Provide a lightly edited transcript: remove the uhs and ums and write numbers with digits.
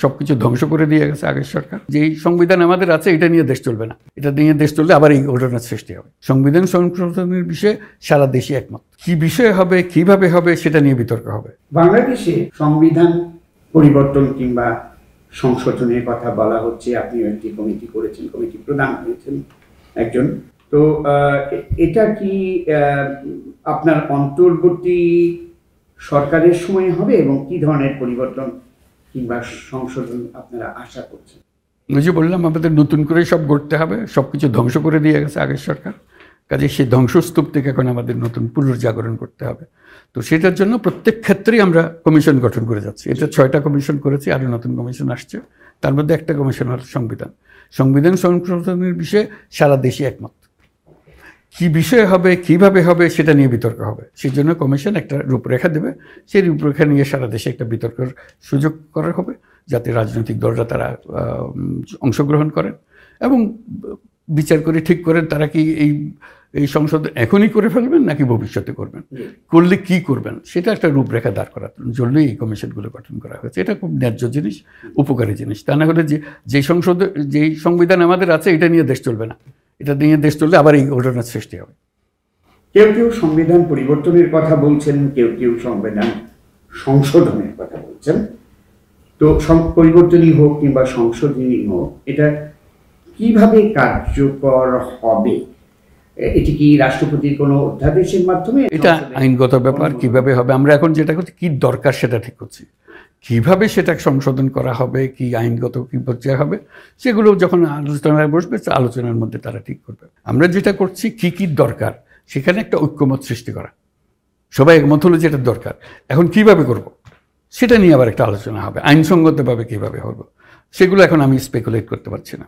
সবকিছু ধ্বংস করে দিয়ে গেছে আগের সরকার। যেই সংবিধান আমাদের আছে এটা নিয়ে দেশ চলবে না, এটা নিয়ে দেশ চললে আবার এই ঘটনার সৃষ্টি হবে। সংবিধান সংশোধনের বিষয়ে সারা দেশই একমত। কি বিষয় হবে, কিভাবে হবে সেটা নিয়ে বিতর্ক হবে। বাংলাদেশে সংবিধান পরিবর্তন কিংবা সংশোধনের কথা বলা হচ্ছে। আপনিও একটি কমিটি করেছেন, কমিটি প্রধান হয়েছেন একজন। তো এটা কি আপনার অন্তর্বর্তী সরকারের সময় হবে এবং কি ধরনের পরিবর্তন কিংবা সংশোধন আপনারা আশা করছেন? ওই যে বললাম, আমাদের নতুন করে সব গড়তে হবে। সবকিছু ধ্বংস করে দিয়ে গেছে আগের সরকার, কাজে সেই ধ্বংসস্তূপ থেকে এখন আমাদের নতুন পুনর্জাগরণ করতে হবে। তো সেটার জন্য প্রত্যেক ক্ষেত্রেই আমরা কমিশন গঠন করে যাচ্ছি। এটা 6টা কমিশন করেছি, আরও নতুন কমিশন আসছে। তার মধ্যে একটা কমিশন হল সংবিধান সংশোধনের বিষয়ে সারা দেশই একমত। কি বিষয় হবে, কিভাবে হবে সেটা নিয়ে বিতর্ক হবে। সেই জন্য কমিশন একটা রূপরেখা দেবে, সেই রূপরেখা নিয়ে সারা দেশে একটা বিতর্কের সুযোগ করা হবে, যাতে রাজনৈতিক দলরা তারা অংশগ্রহণ করেন এবং বিচার করে ঠিক করেন তারা কি এই সংসদ এখনই করে ফেলবেন নাকি ভবিষ্যতে করবেন, করলে কি করবেন, সেটা একটা রূপরেখা দাঁড় করার জন্যই এই কমিশনগুলো গঠন করা হয়েছে। এটা খুব ন্যায্য জিনিস, উপকারী জিনিস। তা না হলে যেই সংবিধান আমাদের আছে এটা নিয়ে দেশ চলবে না, এটা নিয়ে দেশ চললে আবার এই ঘটনার সৃষ্টি হবে। কেউ কেউ সংবিধান পরিবর্তনের কথা বলছেন, কেউ কেউ সংবিধান সংশোধনের কথা বলছেন। তো পরিবর্তনই হোক কিংবা সংশোধনই হোক, এটা কিভাবে কার্যকর হবে? এটি কি রাষ্ট্রপতির কোনো অধ্যাদেশের মাধ্যমে? এটা আইনগত ব্যাপার, কিভাবে হবে। আমরা এখন যেটা করছি, কি দরকার সেটা ঠিক করছি। কিভাবে সেটা সংশোধন করা হবে, কি আইনগত কি পর্যায়ে হবে, সেগুলো যখন আলোচনায় বসবে আলোচনার মধ্যে তারা ঠিক করবে। আমরা যেটা করছি কি দরকার, সেখানে একটা ঐক্যমত সৃষ্টি করা। সবাই একমত হলো যেটা দরকার। এখন কিভাবে করব সেটা নিয়ে আবার একটা আলোচনা হবে, আইনসঙ্গতভাবে কিভাবে হবে, সেগুলো এখন আমি স্পেকুলেট করতে পারছি না।